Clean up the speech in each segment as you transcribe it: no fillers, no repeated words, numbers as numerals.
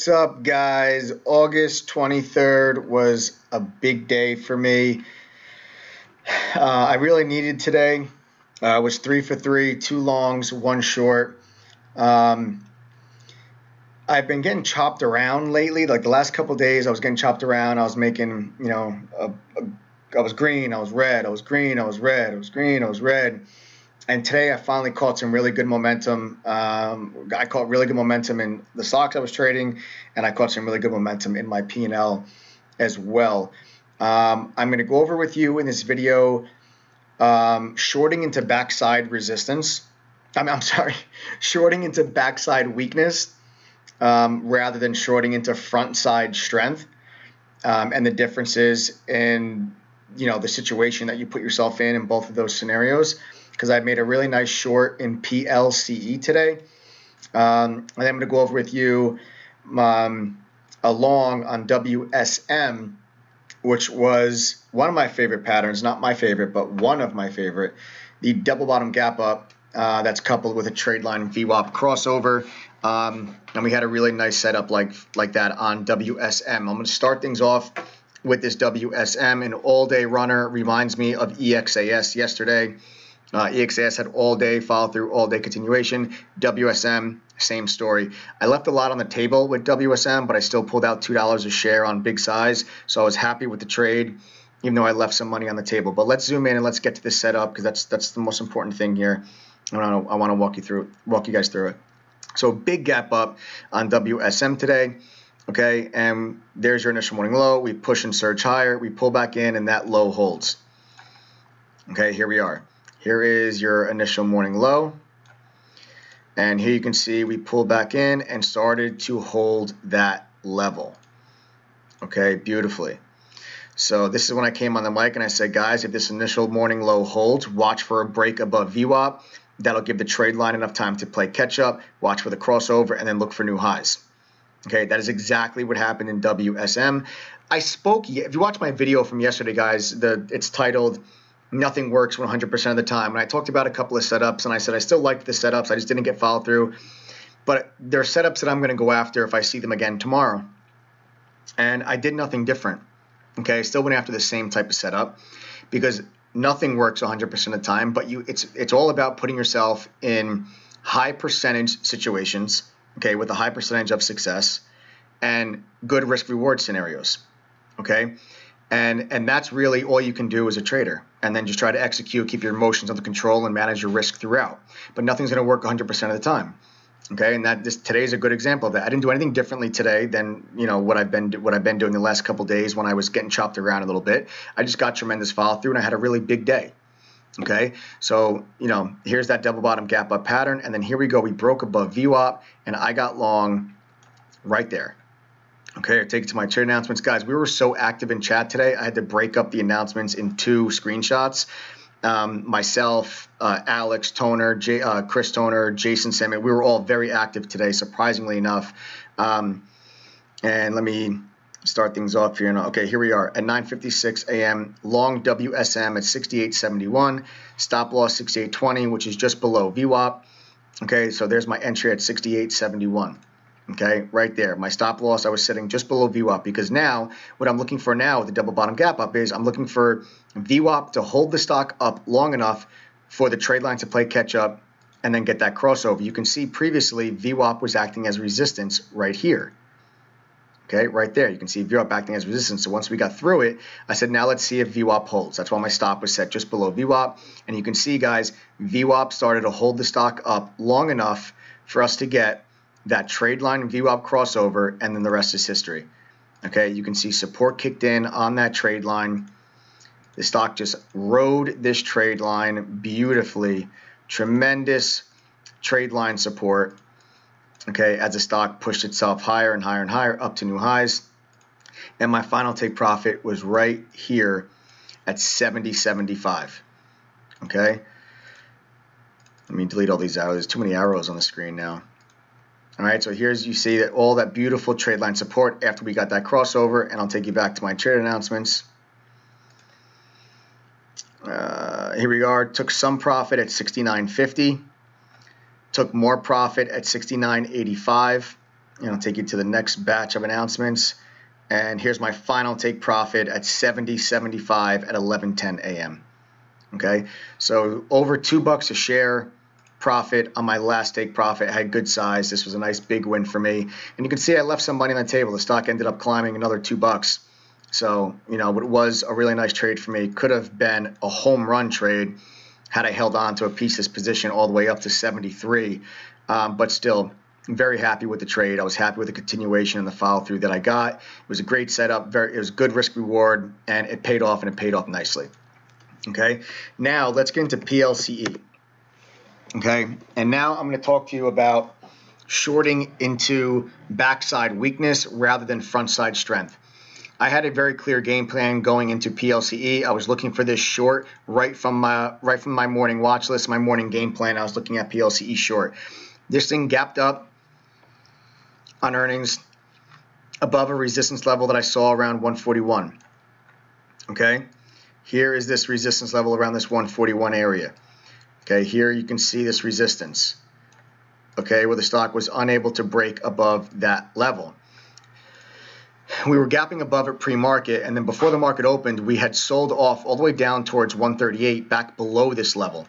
What's up, guys? August 23rd was a big day for me. I really needed today. I was 3 for 3, 2 longs, 1 short. I've been getting chopped around lately. Like the last couple of days, I was getting chopped around. I was making, I was green, I was red, I was green, I was red, I was green, I was red. And today I finally caught some really good momentum. I caught really good momentum in the stocks I was trading, and I caught some really good momentum in my P&L as well. I'm going to go over with you in this video shorting into backside resistance. I'm sorry, shorting into backside weakness rather than shorting into front side strength, and the differences in the situation that you put yourself in both of those scenarios. Because I made a really nice short in PLCE today. And I'm going to go over with you a long on WSN, which was one of my favorite patterns, not my favorite, but one of my favorite. The double bottom gap up that's coupled with a trade line VWAP crossover. And we had a really nice setup like that on WSM. I'm going to start things off with this WSM. An all-day runner reminds me of EXAS yesterday. EXAS had all day follow through, all day continuation. WSM, same story. I left a lot on the table with WSM, but I still pulled out $2 a share on big size. So I was happy with the trade, even though I left some money on the table. But let's zoom in and let's get to this setup because that's the most important thing here. I want to walk you guys through it. So big gap up on WSM today. Okay, and there's your initial morning low. We push and surge higher. We pull back in, and that low holds. Okay, here we are. Here is your initial morning low. And here you can see we pulled back in and started to hold that level. Okay, beautifully. So this is when I came on the mic and I said, guys, if this initial morning low holds, watch for a break above VWAP. That'll give the trade line enough time to play catch up, watch for the crossover, and then look for new highs. Okay, that is exactly what happened in WSM. I spoke, if you watch my video from yesterday, guys, it's titled Nothing Works 100% of the Time. And I talked about a couple of setups, and I said I still liked the setups. I just didn't get follow through. But there are setups that I'm going to go after if I see them again tomorrow. And I did nothing different. Okay, I still went after the same type of setup because nothing works 100% of the time. But it's all about putting yourself in high percentage situations, okay, with a high percentage of success and good risk reward scenarios. Okay. And that's really all you can do as a trader. And then just try to execute, keep your emotions under control, and manage your risk throughout. But nothing's going to work 100% of the time. Okay, and today is a good example of that. I didn't do anything differently today than what I've been doing the last couple of days when I was getting chopped around a little bit. I just got tremendous follow through, and I had a really big day. Okay, so here's that double bottom gap up pattern, and then here we go. We broke above VWAP, and I got long right there. Okay, I'll take it to my trade announcements. Guys, we were so active in chat today, I had to break up the announcements in 2 screenshots. Myself, Alex Toner, Chris Toner, Jason Salmon, we were all very active today, surprisingly enough. And let me start things off here. Okay, here we are at 9:56 a.m. Long WSM at 68.71. Stop loss 68.20, which is just below VWAP. Okay, so there's my entry at 68.71. Okay, right there. My stop loss, I was setting just below VWAP because now what I'm looking for now with the double bottom gap up is I'm looking for VWAP to hold the stock up long enough for the trade line to play catch up and then get that crossover. You can see previously VWAP was acting as resistance right here. Okay, right there. You can see VWAP acting as resistance. So once we got through it, I said, now let's see if VWAP holds. That's why my stop was set just below VWAP. And you can see, guys, VWAP started to hold the stock up long enough for us to get that trade line VWAP crossover, and then the rest is history. Okay, you can see support kicked in on that trade line. The stock just rode this trade line beautifully. Tremendous trade line support. Okay, as the stock pushed itself higher and higher and higher up to new highs. And my final take profit was right here at 70.75. Okay, let me delete all these arrows. There's too many arrows on the screen now. All right, so here's you see that all that beautiful trade line support after we got that crossover, and I'll take you back to my trade announcements. Here we are. Took some profit at 69.50. Took more profit at 69.85. and I'll take you to the next batch of announcements. And here's my final take profit at 70.75 at 11:10 a.m. Okay, so over $2 a share profit on my last take profit. I had good size. This was a nice big win for me. And you can see I left some money on the table. The stock ended up climbing another $2. So, you know, it was a really nice trade for me. Could have been a home run trade had I held on to a piece of this position all the way up to 73. But still, I'm very happy with the trade. I was happy with the continuation and the follow through that I got. It was a great setup. It was good risk reward, and it paid off, and it paid off nicely. Okay, now let's get into PLCE. Okay, and now I'm going to talk to you about shorting into backside weakness rather than front side strength. I had a very clear game plan going into PLCE. I was looking for this short right from my morning watch list, my morning game plan. I was looking at PLCE short. This thing gapped up on earnings above a resistance level that I saw around 141. Okay, here is this resistance level around this 141 area. Okay, here you can see this resistance. Okay, where the stock was unable to break above that level. We were gapping above it pre-market, and then before the market opened, we had sold off all the way down towards 138, back below this level.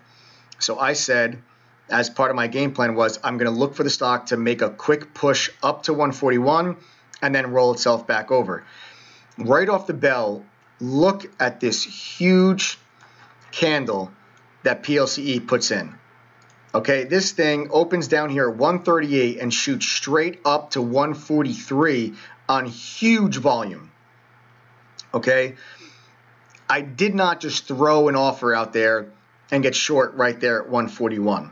So I said, as part of my game plan was, I'm going to look for the stock to make a quick push up to 141 and then roll itself back over. Right off the bell, look at this huge candle that PLCE puts in. Okay, this thing opens down here at 138 and shoots straight up to 143 on huge volume. Okay, I did not just throw an offer out there and get short right there at 141,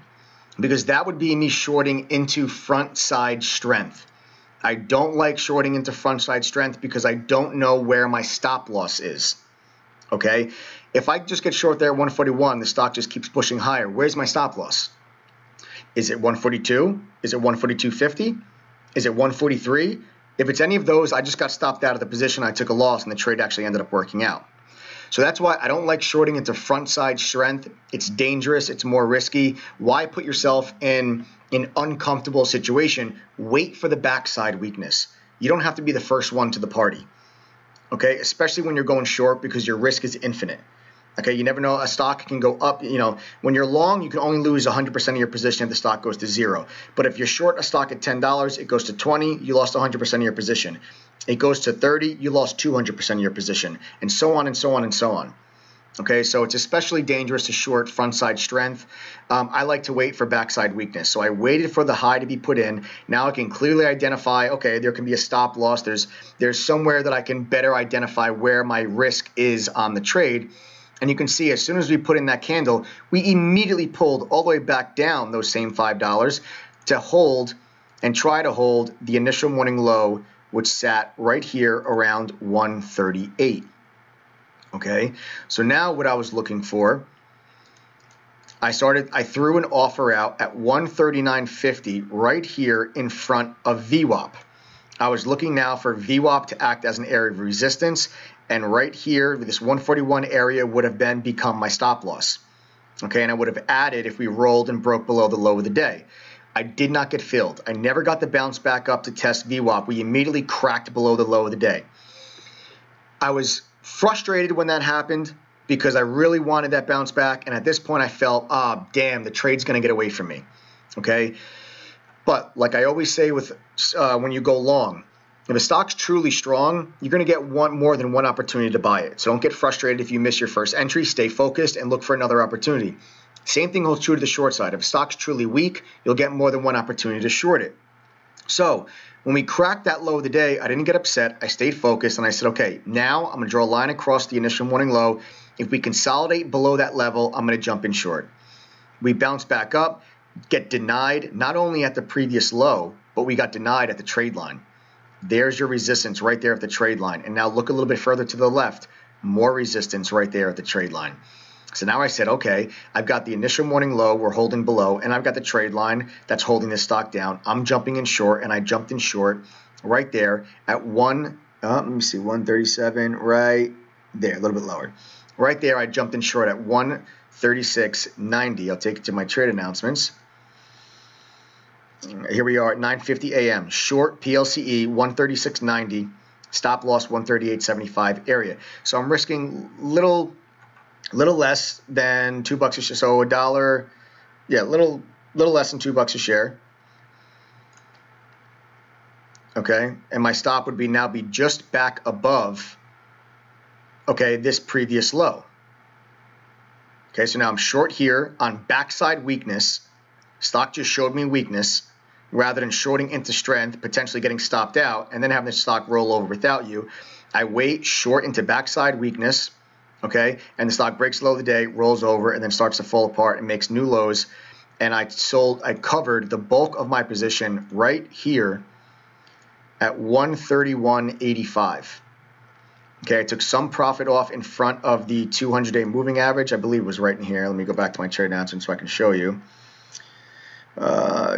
because that would be me shorting into front side strength. I don't like shorting into front side strength because I don't know where my stop loss is. Okay, if I just get short there at 141, the stock just keeps pushing higher. Where's my stop loss? Is it 142? Is it 142.50? Is it 143? If it's any of those, I just got stopped out of the position. I took a loss, and the trade actually ended up working out. So that's why I don't like shorting into front side strength. It's dangerous. It's more risky. Why put yourself in an uncomfortable situation? Wait for the backside weakness. You don't have to be the first one to the party. Okay, especially when you're going short, because your risk is infinite. Okay, you never know. A stock can go up. You know, when you're long, you can only lose 100% of your position if the stock goes to zero. But if you're short a stock at $10, it goes to 20, you lost 100% of your position. It goes to 30, you lost 200% of your position, and so on and so on and so on. Okay, so it's especially dangerous to short front side strength. I like to wait for backside weakness. So I waited for the high to be put in. Now I can clearly identify, okay, there can be a stop loss. There's somewhere that I can better identify where my risk is on the trade. And you can see as soon as we put in that candle, we immediately pulled all the way back down those same $5 to hold and try to hold the initial morning low, which sat right here around 138. Okay, so now what I was looking for, I threw an offer out at 139.50 right here in front of VWAP. I was looking now for VWAP to act as an area of resistance, and right here, this 141 area would have then become my stop loss. Okay, and I would have added if we rolled and broke below the low of the day. I did not get filled. I never got the bounce back up to test VWAP. We immediately cracked below the low of the day. I was frustrated when that happened because I really wanted that bounce back, and at this point I felt, damn, the trade's going to get away from me. Okay, but like I always say with when you go long, if a stock's truly strong, you're going to get more than one opportunity to buy it. So don't get frustrated if you miss your first entry. Stay focused and look for another opportunity. Same thing holds true to the short side. If a stock's truly weak, you'll get more than one opportunity to short it. So when we cracked that low of the day, I didn't get upset. I stayed focused, and I said, okay, now I'm going to draw a line across the initial morning low. If we consolidate below that level, I'm going to jump in short. We bounce back up, get denied not only at the previous low, but we got denied at the trade line. There's your resistance right there at the trade line. And now look a little bit further to the left, more resistance right there at the trade line. So now I said, okay, I've got the initial morning low we're holding below, and I've got the trade line that's holding this stock down. I'm jumping in short, and I jumped in short right there at 137, right there, a little bit lower. Right there, I jumped in short at 136.90. I'll take it to my trade announcements. Here we are at 9:50 a.m. Short PLCE 136.90, stop loss 138.75 area. So I'm risking little less than $2 a share. So $1, yeah, little less than $2 a share. Okay, and my stop would now be just back above, okay, this previous low. Okay, so now I'm short here on backside weakness. Stock just showed me weakness rather than shorting into strength, potentially getting stopped out, and then having the stock roll over without you. I wait short into backside weakness, okay, and the stock breaks low of the day, rolls over, and then starts to fall apart and makes new lows. And I covered the bulk of my position right here at 131.85. Okay, I took some profit off in front of the 200-day moving average. I believe it was right in here. Let me go back to my trade announcement so I can show you.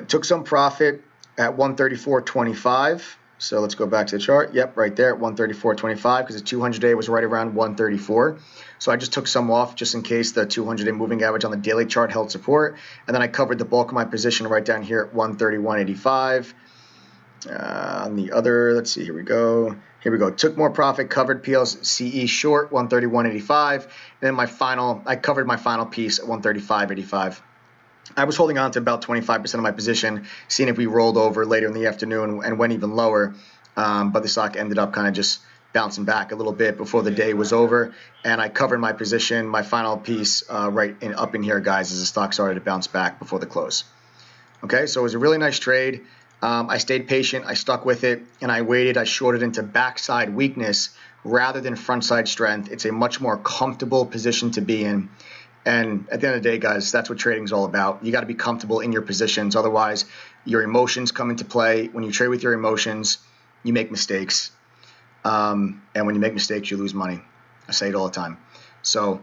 Took some profit at 134.25. So let's go back to the chart. Yep, right there at 134.25 because the 200-day was right around 134. So I just took some off just in case the 200-day moving average on the daily chart held support. And then I covered the bulk of my position right down here at 131.85. On the other, let's see, here we go. Took more profit, covered PLCE short 131.85. And then I covered my final piece at 135.85. I was holding on to about 25% of my position, seeing if we rolled over later in the afternoon and went even lower. But the stock ended up kind of just bouncing back a little bit before the day was over. And I covered my position, my final piece up in here, guys, as the stock started to bounce back before the close. Okay, so it was a really nice trade. I stayed patient, I stuck with it, and I waited. I shorted into backside weakness rather than frontside strength. It's a much more comfortable position to be in. And at the end of the day, guys, that's what trading is all about. You got to be comfortable in your positions. Otherwise, your emotions come into play. When you trade with your emotions, you make mistakes. And when you make mistakes, you lose money. I say it all the time. So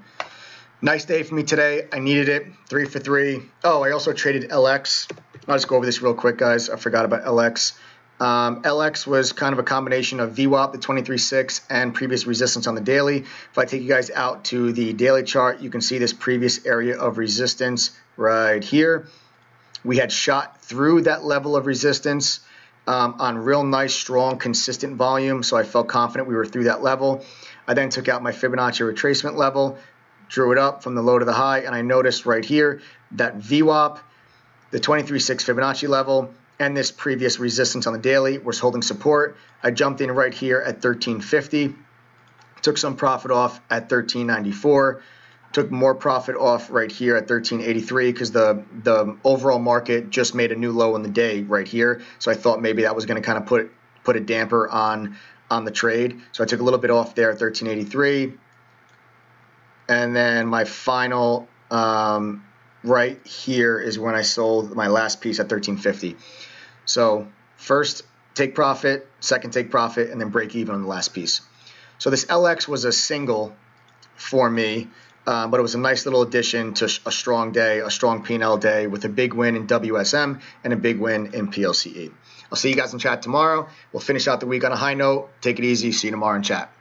nice day for me today. I needed it. 3 for 3. Oh, I also traded LX. I'll just go over this real quick, guys. I forgot about LX. LX was kind of a combination of VWAP, the 23.6, and previous resistance on the daily. If I take you guys out to the daily chart, you can see this previous area of resistance right here. We had shot through that level of resistance on real nice, strong, consistent volume, so I felt confident we were through that level. I then took out my Fibonacci retracement level, drew it up from the low to the high, and I noticed right here that VWAP, the 23.6 Fibonacci level, and this previous resistance on the daily was holding support. I jumped in right here at 13.50, took some profit off at 13.94, took more profit off right here at 13.83 because the overall market just made a new low in the day right here. So I thought maybe that was going to kind of put a damper on the trade. So I took a little bit off there at 13.83, and then my final right here is when I sold my last piece at 13.50. So first take profit, second take profit, and then break even on the last piece. So this LX was a single for me, but it was a nice little addition to a strong day, a strong P&L day with a big win in WSN and a big win in PLCE. I'll see you guys in chat tomorrow. We'll finish out the week on a high note. Take it easy. See you tomorrow in chat.